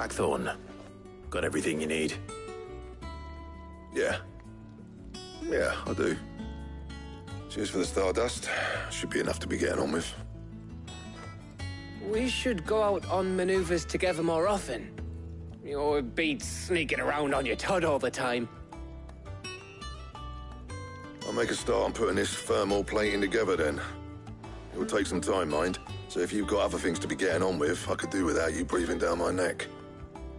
Blackthorn, got everything you need? Yeah. Yeah, I do. Cheers for the Stardust. Should be enough to be getting on with. We should go out on maneuvers together more often. You're beat sneaking around on your Todd all the time. I'll make a start on putting this thermal plating together then. It will take some time, mind. So if you've got other things to be getting on with, I could do without you breathing down my neck.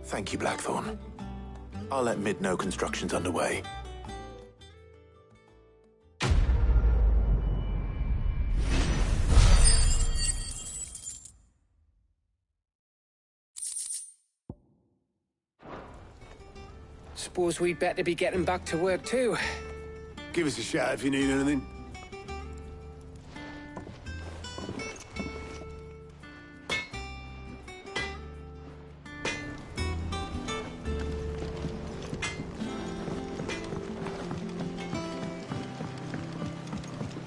Thank you, Blackthorn. I'll let Mid know construction's underway. Suppose we'd better be getting back to work too. Give us a shout if you need anything.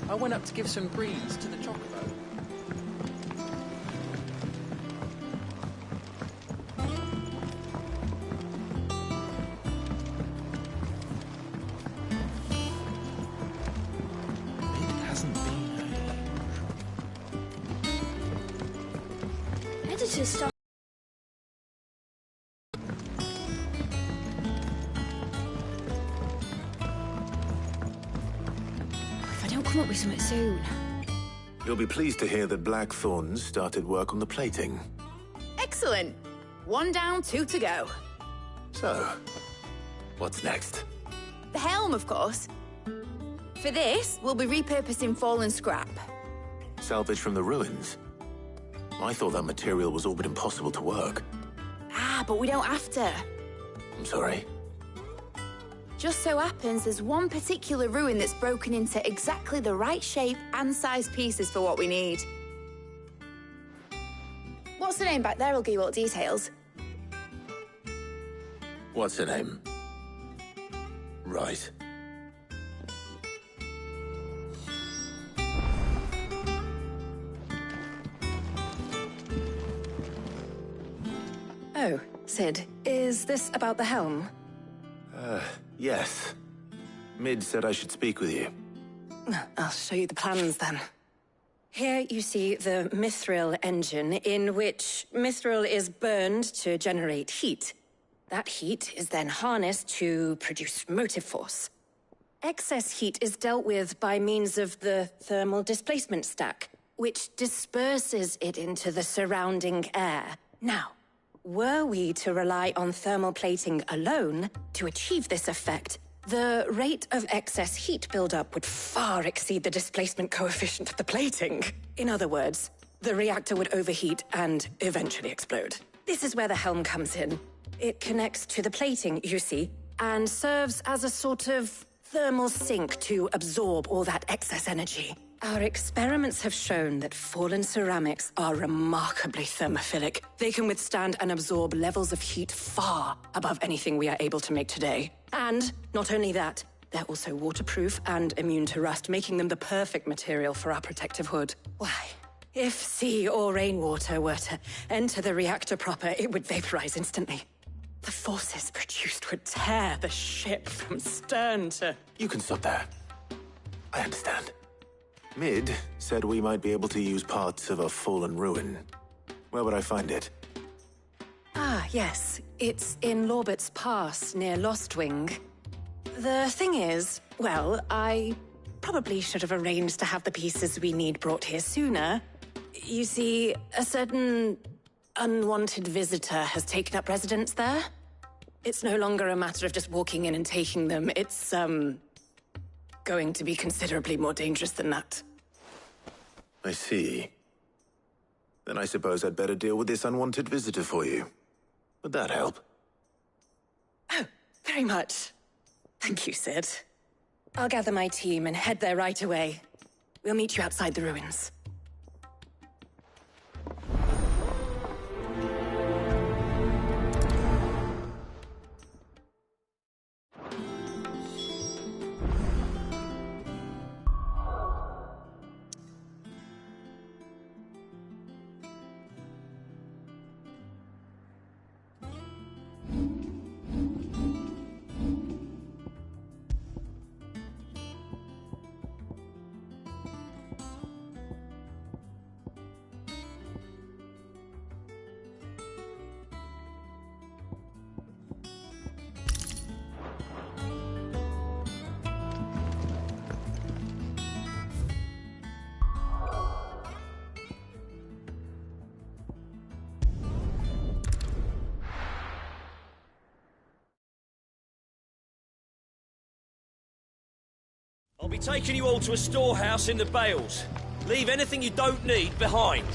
I went up to give some greens to the chocobo. It hasn't been Editor's stuff. If I don't come up with something soon. You'll be pleased to hear that Blackthorn started work on the plating. Excellent. 1 down, 2 to go. So, what's next? The helm, of course. For this, we'll be repurposing fallen scrap. Salvage from the ruins? I thought that material was all but impossible to work. Ah, but we don't have to. I'm sorry. Just so happens there's one particular ruin that's broken into exactly the right shape and size pieces for what we need. What's the name back there? I'll give you all the details. What's her name? Right. Oh, Sid, is this about the helm? Yes. Mid said I should speak with you. I'll show you the plans then. Here you see the Mithril engine, in which Mithril is burned to generate heat. That heat is then harnessed to produce motive force. Excess heat is dealt with by means of the thermal displacement stack, which disperses it into the surrounding air. Now, were we to rely on thermal plating alone to achieve this effect, the rate of excess heat buildup would far exceed the displacement coefficient of the plating. In other words, the reactor would overheat and eventually explode. This is where the helm comes in. It connects to the plating, you see, and serves as a sort of thermal sink to absorb all that excess energy. Our experiments have shown that fallen ceramics are remarkably thermophilic. They can withstand and absorb levels of heat far above anything we are able to make today. And not only that, they're also waterproof and immune to rust, making them the perfect material for our protective hood. Why, if sea or rainwater were to enter the reactor proper, it would vaporize instantly. The forces produced would tear the ship from stern to... You can stop there. I understand. Mid said we might be able to use parts of a fallen ruin. Where would I find it? Ah, yes. It's in Lorbert's Pass, near Lostwing. The thing is, well, I probably should have arranged to have the pieces we need brought here sooner. You see, a certain unwanted visitor has taken up residence there. It's no longer a matter of just walking in and taking them. It's, going to be considerably more dangerous than that. I see. Then I suppose I'd better deal with this unwanted visitor for you. Would that help? Oh, very much. Thank you, Sid. I'll gather my team and head there right away. We'll meet you outside the ruins. I'll be taking you all to a storehouse in the Bales. Leave anything you don't need behind.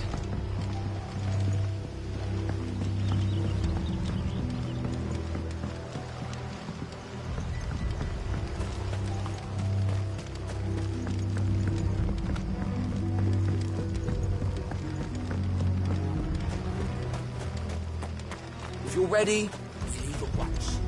If you're ready, you leave at once.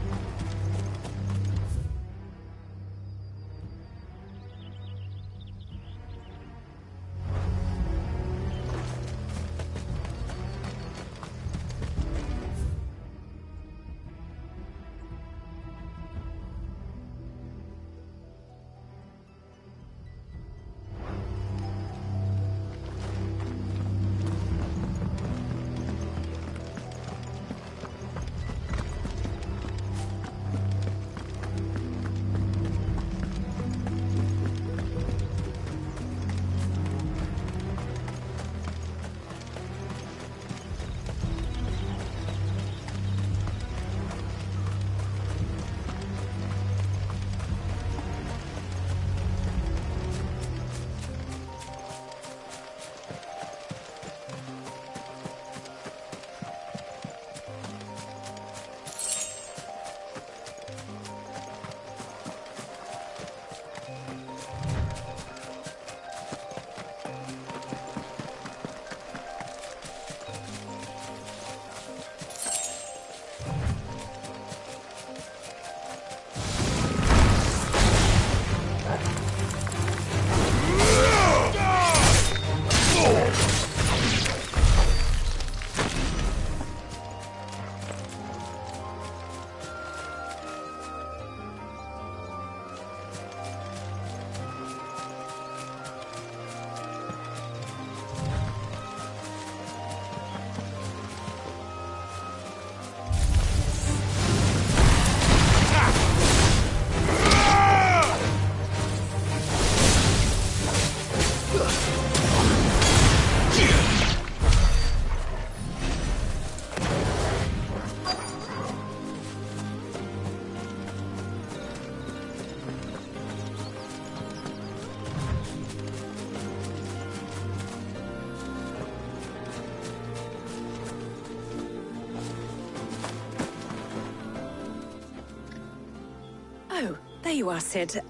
Oh, there you are, Sid.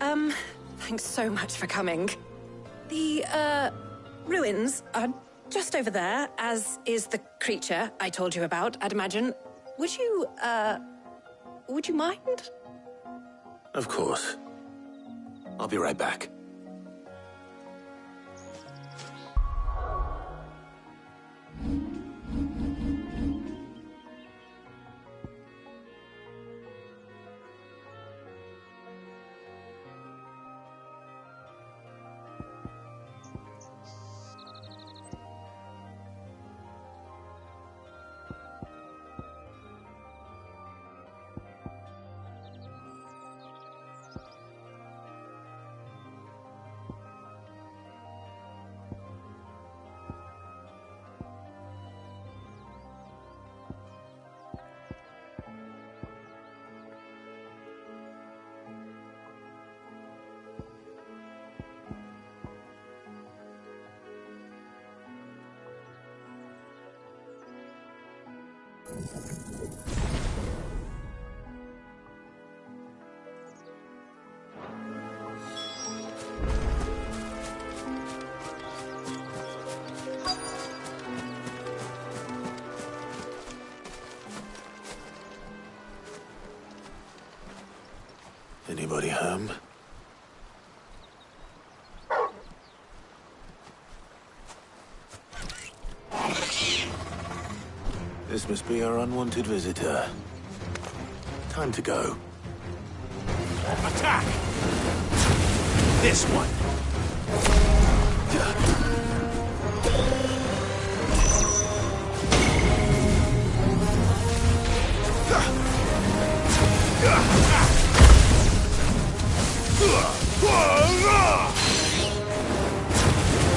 Thanks so much for coming. The, ruins are just over there, as is the creature I told you about, I'd imagine. Would you mind? Of course. I'll be right back. Anybody home? This must be our unwanted visitor. Time to go. Attack! This one!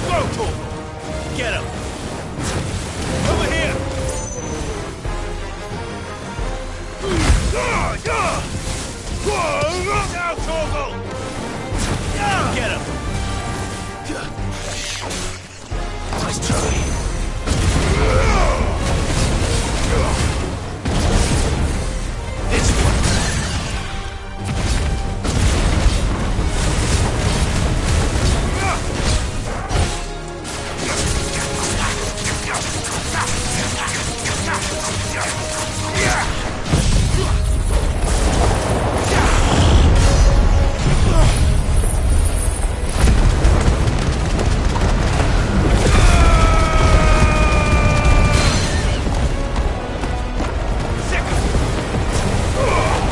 Go, Torgal! Get him! Over here! Now, Torgal! Get Nice try. This one.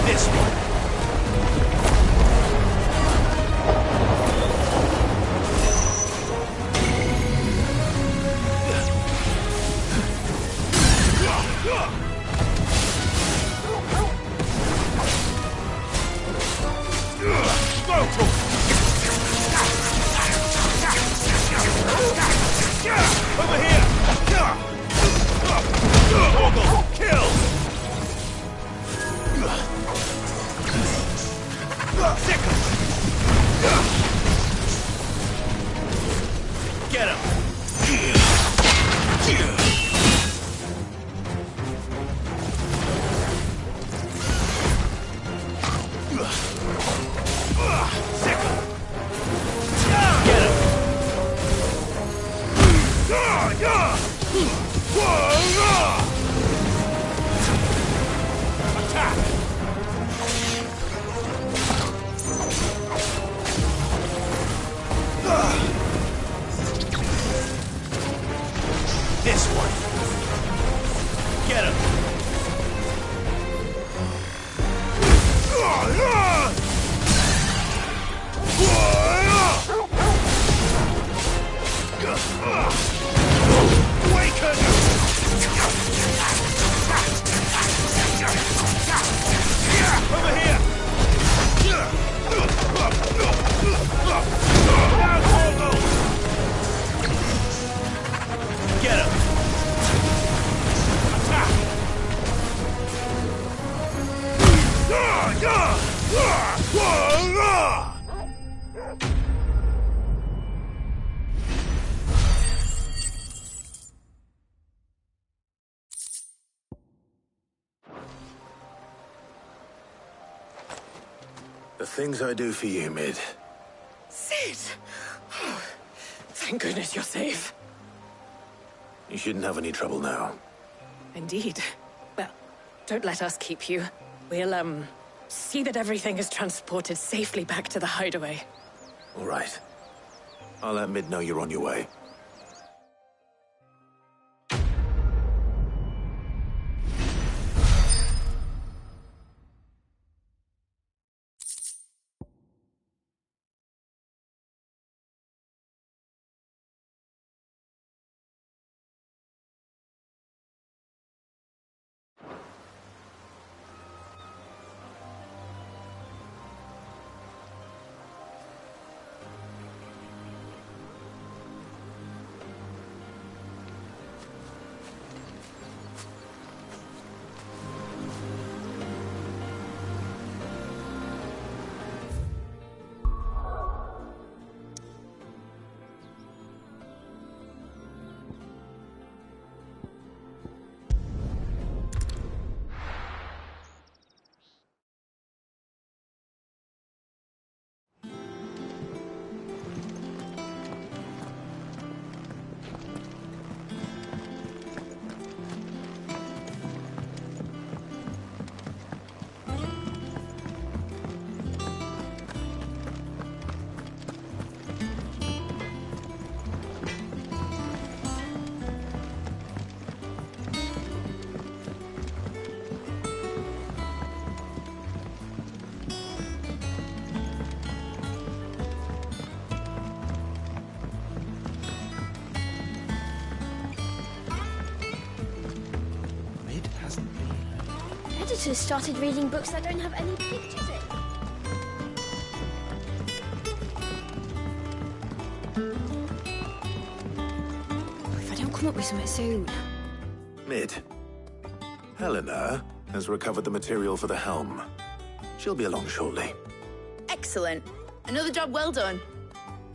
This one. Over here! Orgle, kill! Get him! Get him! Attack! This one. Get him! Awaken! Over here! Now, Orgle! Get him! Attack! The things I do for you, Mid. Sid! Oh, thank goodness you're safe. You shouldn't have any trouble now. Indeed. Well, don't let us keep you. We'll, see that everything is transported safely back to the hideaway. All right. I'll let Mid know you're on your way. Editors started reading books that don't have any pictures in. If I don't come up with something soon. Mid. Helena has recovered the material for the helm. She'll be along shortly. Excellent. Another job well done.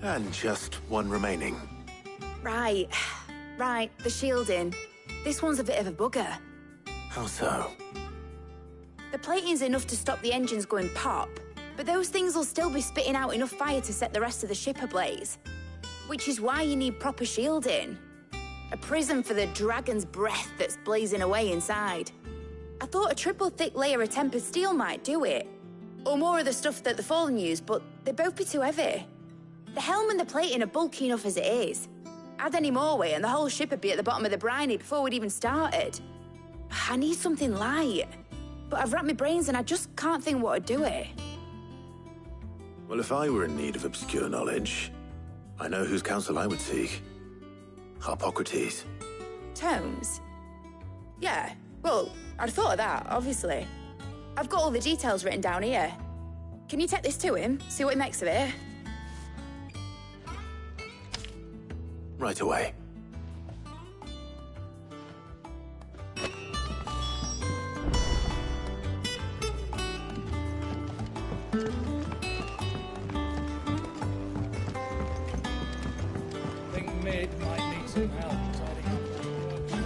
And just one remaining. Right. Right, the shielding. This one's a bit of a bugger. How so? The plating's enough to stop the engines going pop, but those things will still be spitting out enough fire to set the rest of the ship ablaze. Which is why you need proper shielding. A prison for the dragon's breath that's blazing away inside. I thought a triple thick layer of tempered steel might do it. Or more of the stuff that the Fallen use, but they'd both be too heavy. The helm and the plating are bulky enough as it is. Add any more weight and the whole ship would be at the bottom of the briny before we'd even started. I need something light. But I've racked my brains and I just can't think what would do it. Well, if I were in need of obscure knowledge, I know whose counsel I would seek. Harpocrates. Tomes? Yeah, well, I'd thought of that, obviously. I've got all the details written down here. Can you take this to him, see what he makes of it? Right away. Think Mid might need some help tidying up the workshop.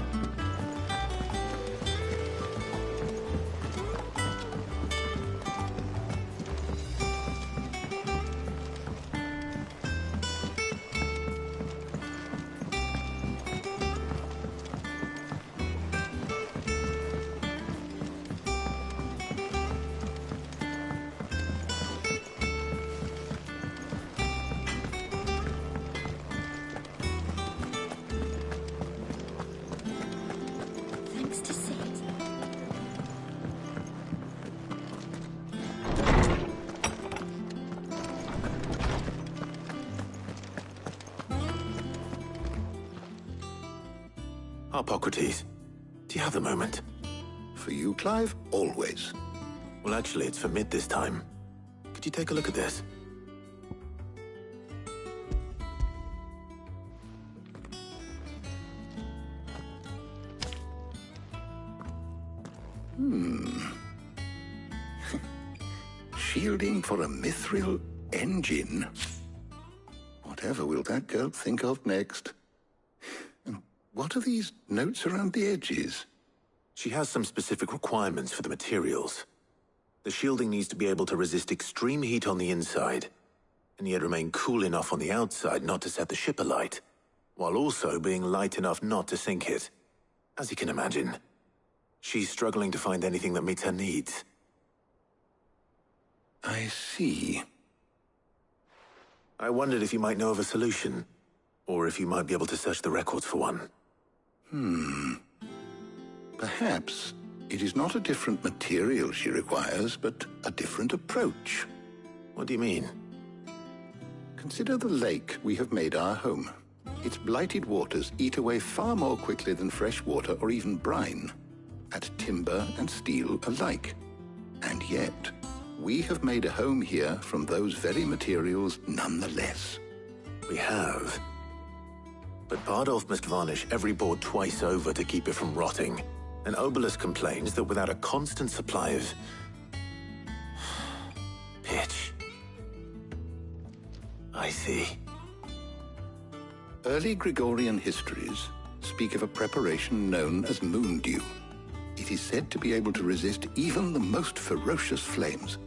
Thanks to Sid. Harpocrates, do you have a moment? For you, Clive? Always. Well, actually, it's for Mid this time. Could you take a look at this? Shielding for a mithril engine. Whatever will that girl think of next? And what are these notes around the edges? She has some specific requirements for the materials. The shielding needs to be able to resist extreme heat on the inside, and yet remain cool enough on the outside not to set the ship alight, while also being light enough not to sink it. As you can imagine, she's struggling to find anything that meets her needs. I see. I wondered if you might know of a solution, or if you might be able to search the records for one. Perhaps it is not a different material she requires, but a different approach. What do you mean? Consider the lake we have made our home. Its blighted waters eat away far more quickly than fresh water or even brine, at timber and steel alike. And yet, we have made a home here from those very materials nonetheless. We have. But Bardolph must varnish every board twice over to keep it from rotting. And Obelus complains that without a constant supply of pitch. I see. Early Gregorian histories speak of a preparation known as moon dew. It is said to be able to resist even the most ferocious flames.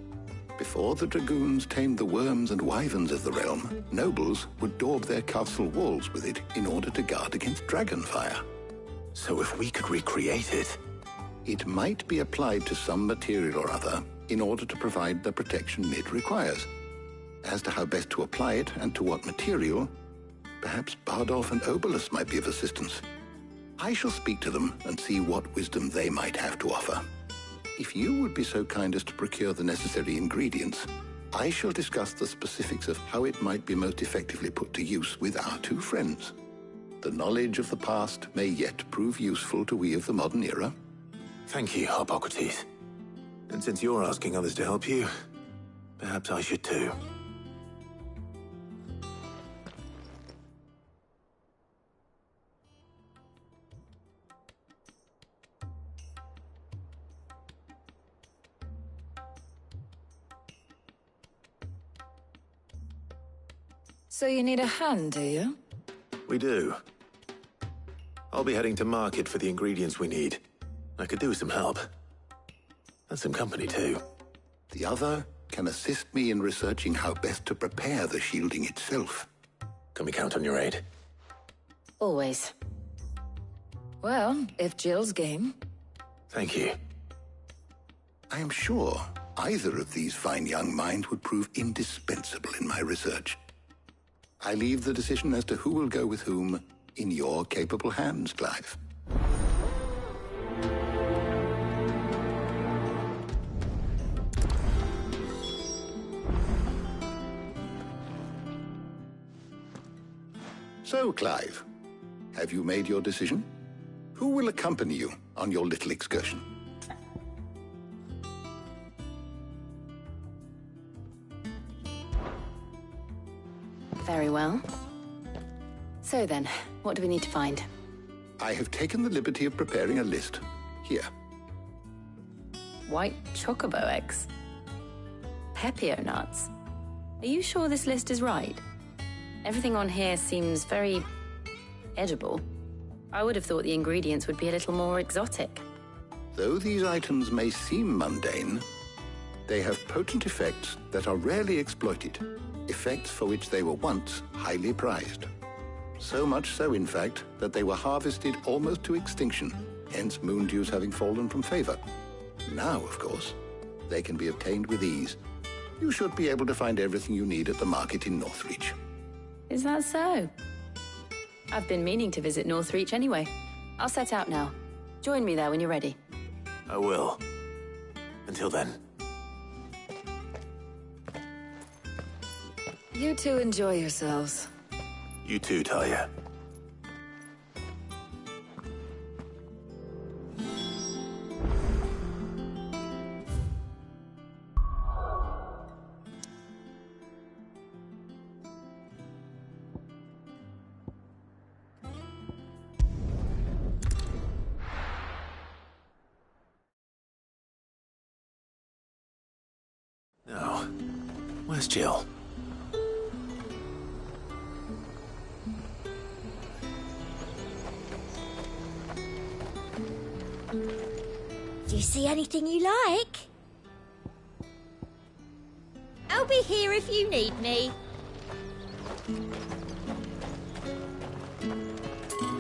Before the dragoons tamed the worms and wyverns of the realm, nobles would daub their castle walls with it in order to guard against dragon fire. So if we could recreate it... It might be applied to some material or other in order to provide the protection Mid requires. As to how best to apply it and to what material, perhaps Bardolph and Obelus might be of assistance. I shall speak to them and see what wisdom they might have to offer. If you would be so kind as to procure the necessary ingredients, I shall discuss the specifics of how it might be most effectively put to use with our two friends. The knowledge of the past may yet prove useful to we of the modern era. Thank you, Harpocrates. And since you're asking others to help you, perhaps I should too. So you need a hand, do you? We do. I'll be heading to market for the ingredients we need. I could do with some help. And some company, too. The other can assist me in researching how best to prepare the shielding itself. Can we count on your aid? Always. Well, if Jill's game. Thank you. I am sure either of these fine young minds would prove indispensable in my research. I leave the decision as to who will go with whom in your capable hands, Clive. So, Clive, have you made your decision? Who will accompany you on your little excursion? Very well. So then, what do we need to find? I have taken the liberty of preparing a list. Here. White chocobo eggs. Pepio nuts. Are you sure this list is right? Everything on here seems very edible. I would have thought the ingredients would be a little more exotic. Though these items may seem mundane, they have potent effects that are rarely exploited, effects for which they were once highly prized. So much so, in fact, that they were harvested almost to extinction, hence moon dews having fallen from favor. Now, of course, they can be obtained with ease. You should be able to find everything you need at the market in Northreach. Is that so? I've been meaning to visit Northreach anyway. I'll set out now. Join me there when you're ready. I will. Until then. You two enjoy yourselves. You too, Talia. Now, where's Jill? Do you see anything you like? I'll be here if you need me.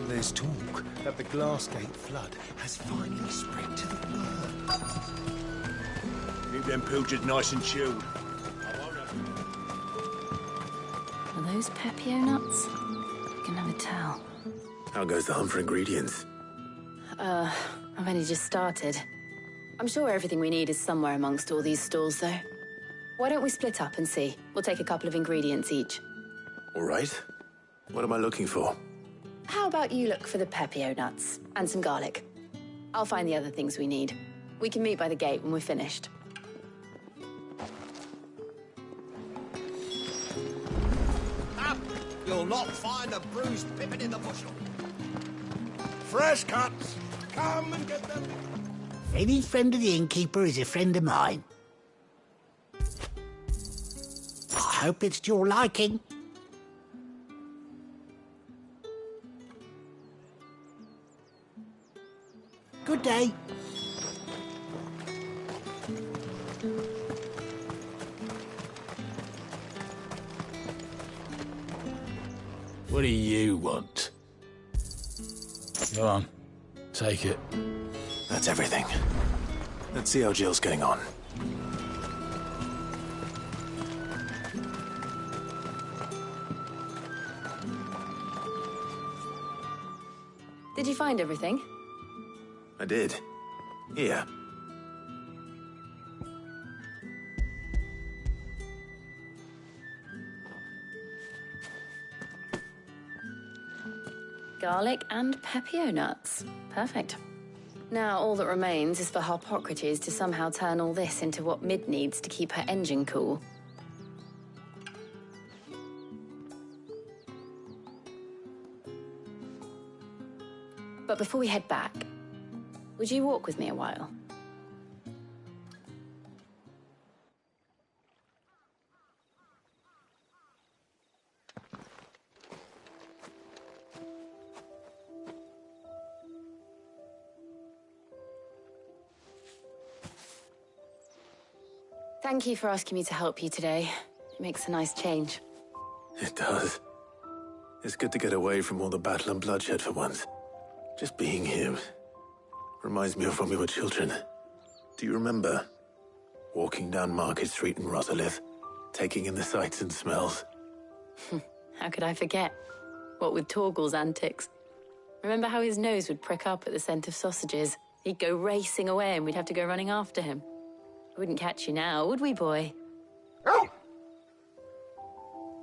There's talk that the Glassgate flood has finally spread to the world. Keep them pilchards nice and chilled. Are those Pepio nuts? I can never tell. How goes the hunt for ingredients? I've only just started. I'm sure everything we need is somewhere amongst all these stalls, though. Why don't we split up and see? We'll take a couple of ingredients each. All right. What am I looking for? How about you look for the Pepio nuts and some garlic? I'll find the other things we need. We can meet by the gate when we're finished. Up! You'll not find a bruised pippin in the bushel. Fresh cuts. Come and get them. Any friend of the innkeeper is a friend of mine. I hope it's to your liking. Good day. What do you want? Go on, take it. That's everything. Let's see how Jill's getting on. Did you find everything? I did. Here. Garlic and Pepio nuts. Perfect. Now all that remains is for Harpocrates to somehow turn all this into what Mid needs to keep her engine cool. But before we head back, would you walk with me a while? Thank you for asking me to help you today. It makes a nice change. It does. It's good to get away from all the battle and bloodshed for once. Just being here reminds me of when we were children. Do you remember? Walking down Market Street in Rosalith, taking in the sights and smells. How could I forget? What with Torgal's antics. Remember how his nose would prick up at the scent of sausages? He'd go racing away and we'd have to go running after him. We wouldn't catch you now, would we, boy?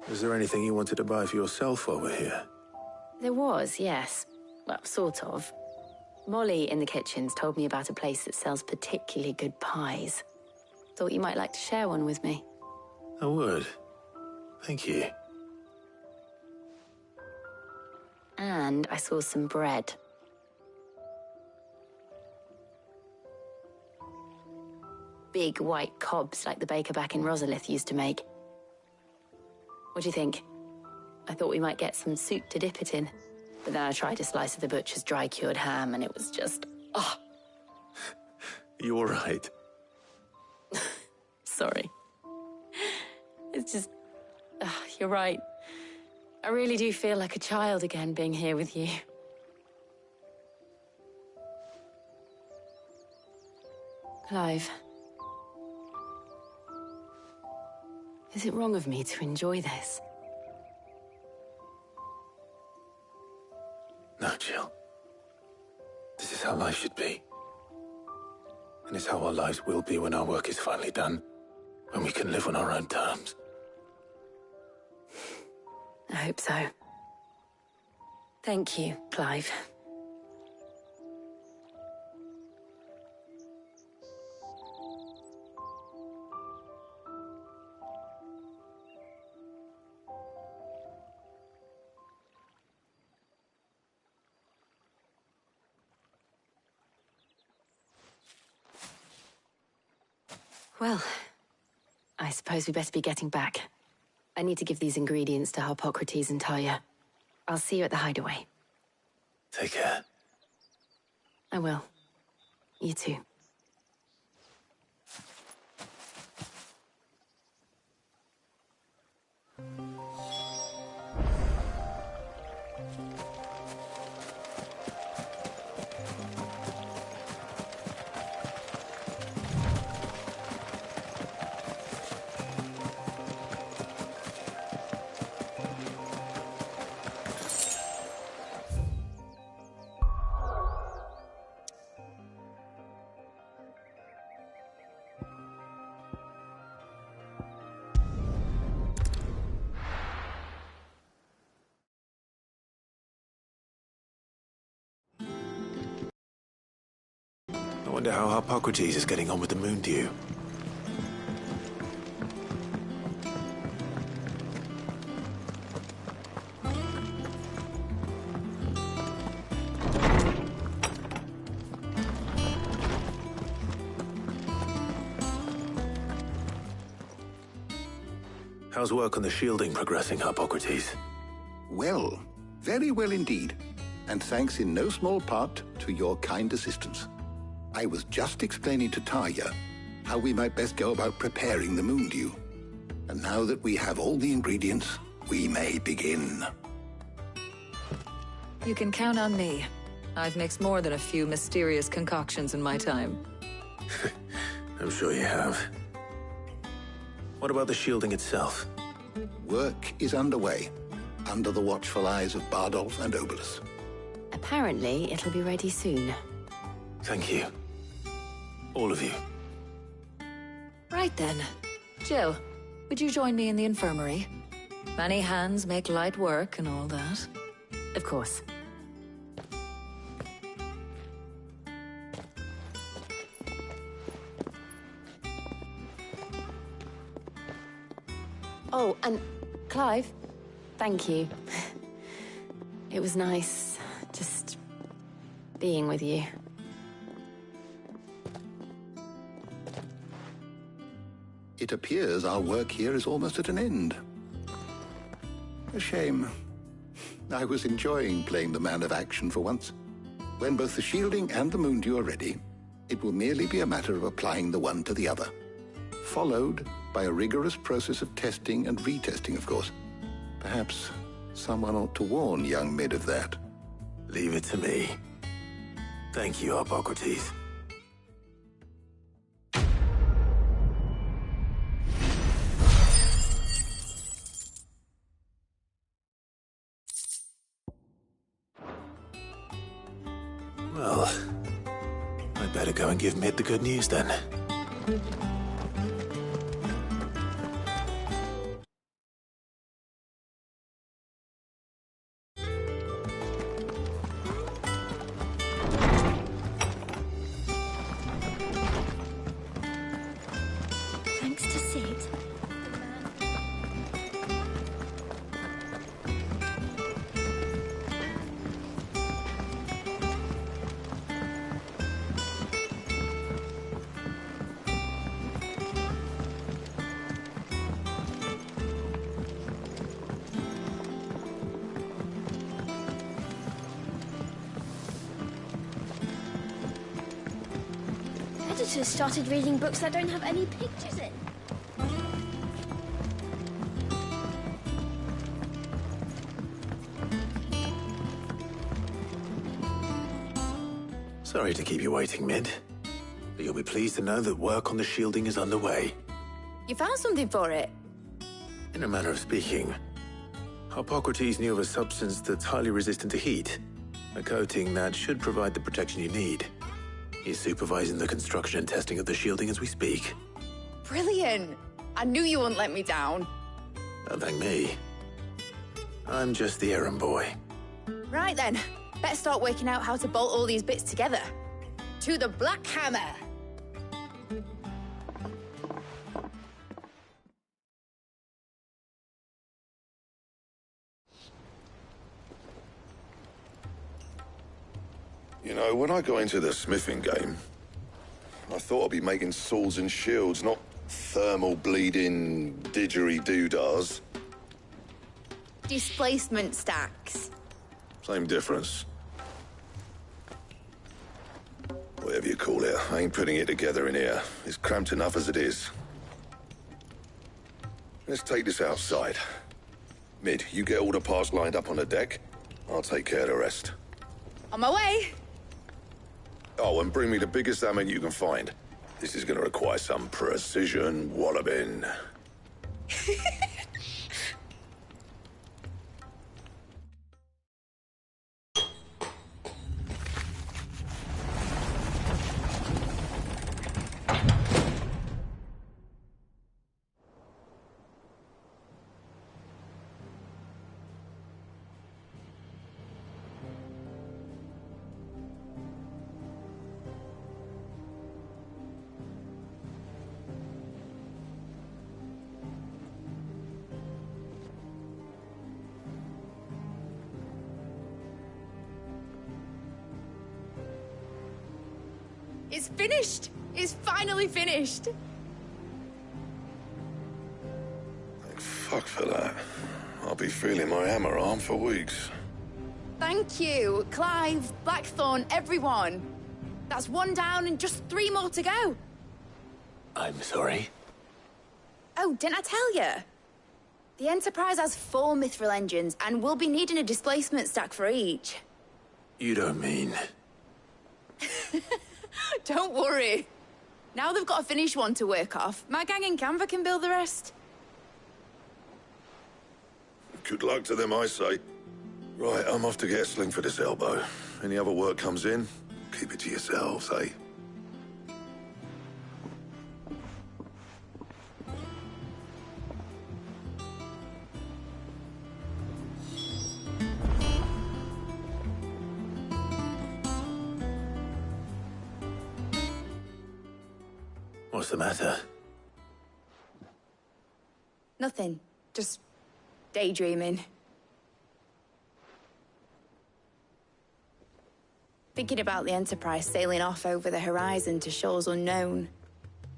Is there anything you wanted to buy for yourself while we're here? There was, yes. Well, sort of. Molly in the kitchens told me about a place that sells particularly good pies. Thought you might like to share one with me. I would. Thank you. And I saw some bread. Big white cobs like the baker back in Rosalith used to make. What do you think? I thought we might get some soup to dip it in. But then I tried a slice of the butcher's dry-cured ham and it was just... oh. You all right? Sorry. It's just... you're right. I really do feel like a child again being here with you. Clive. Is it wrong of me to enjoy this? No, Jill. This is how life should be. And it's how our lives will be when our work is finally done. When we can live on our own terms. I hope so. Thank you, Clive. Well, I suppose we better be getting back. I need to give these ingredients to Harpocrates and Tarja. I'll see you at the hideaway. Take care. I will. You too. I wonder how Harpocrates is getting on with the Moondew. How's work on the shielding progressing, Harpocrates? Well, very well indeed. And thanks in no small part to your kind assistance. I was just explaining to Tarja how we might best go about preparing the Moondew. And now that we have all the ingredients, we may begin. You can count on me. I've mixed more than a few mysterious concoctions in my time. I'm sure you have. What about the shielding itself? Work is underway, under the watchful eyes of Bardolph and Obolus. Apparently, it'll be ready soon. Thank you. All of you. Right then. Jill, would you join me in the infirmary? Many hands make light work and all that. Of course. Oh, and Clive, thank you. It was nice, just being with you. It appears our work here is almost at an end. A shame. I was enjoying playing the man of action for once. When both the shielding and the Moondew are ready, it will merely be a matter of applying the one to the other. followed by a rigorous process of testing and retesting, of course. Perhaps someone ought to warn young Mid of that. Leave it to me. Thank you, Hippocrates. Well, I'd better go and give Mid the good news then. Thanks to Sid. Editors started reading books that don't have any pictures in. Sorry to keep you waiting, Mid. But you'll be pleased to know that work on the shielding is underway. You found something for it? In a manner of speaking, Hippocrates knew of a substance that's highly resistant to heat. A coating that should provide the protection you need. He's supervising the construction and testing of the shielding as we speak. Brilliant! I knew you wouldn't let me down. Don't thank me. I'm just the errand boy. Right then, better start working out how to bolt all these bits together. To the Black Hammer! You know, when I got into the smithing game, I thought I'd be making swords and shields, not thermal bleeding didgeridoo-dahs. Displacement stacks. Same difference. Whatever you call it, I ain't putting it together in here. It's cramped enough as it is. Let's take this outside. Mid, you get all the parts lined up on the deck. I'll take care of the rest. On my way! Oh, and bring me the biggest hammer you can find. This is gonna require some precision walloping. It's finished! It's finally finished! Thank fuck for that. I'll be feeling my hammer arm for weeks. Thank you, Clive, Blackthorn, everyone. That's one down and just 3 more to go. I'm sorry? Oh, didn't I tell you? The Enterprise has 4 mithril engines, and we'll be needing a displacement stack for each. You don't mean... Don't worry. Now they've got a finished one to work off, my gang in Canva can build the rest. Good luck to them, I say. Right, I'm off to get a sling for this elbow. Any other work comes in, keep it to yourselves, eh? What's the matter? Nothing. Just daydreaming. Thinking about the Enterprise sailing off over the horizon to shores unknown.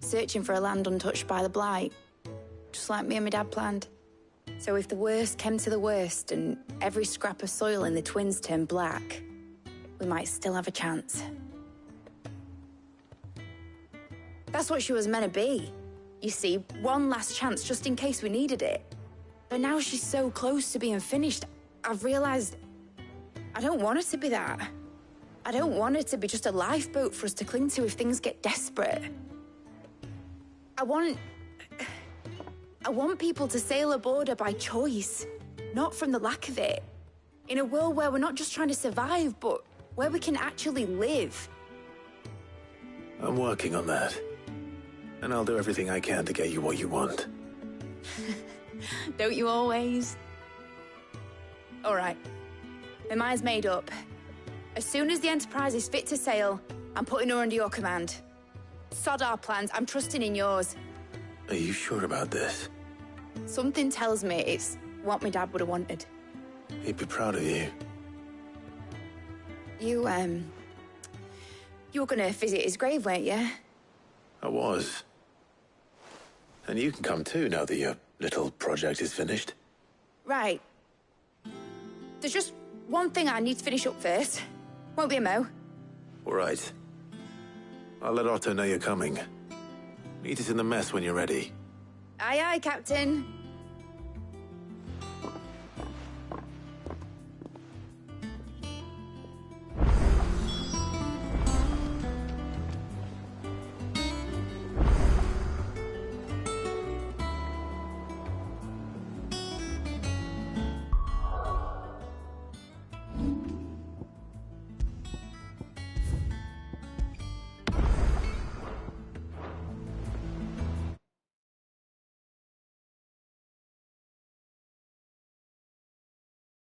Searching for a land untouched by the Blight. Just like me and my dad planned. So if the worst came to the worst and every scrap of soil in the Twins turned black, we might still have a chance. That's what she was meant to be. you see. One last chance, just in case we needed it. But now she's so close to being finished, I've realized I don't want her to be that. I don't want her to be just a lifeboat for us to cling to if things get desperate. I want people to sail aboard her by choice, not from the lack of it. In a world where we're not just trying to survive, but where we can actually live. I'm working on that. And I'll do everything I can to get you what you want. Don't you always? All right. My mind's made up. As soon as the Enterprise is fit to sail, I'm putting her under your command. Sod our plans, I'm trusting in yours. Are you sure about this? Something tells me it's what my dad would have wanted. He'd be proud of you. You were gonna visit his grave, weren't you? I was. And you can come too, now that your little project is finished. Right. There's just one thing I need to finish up first. Won't be a mo. All right. I'll let Otto know you're coming. Meet us in the mess when you're ready. Aye, aye, Captain.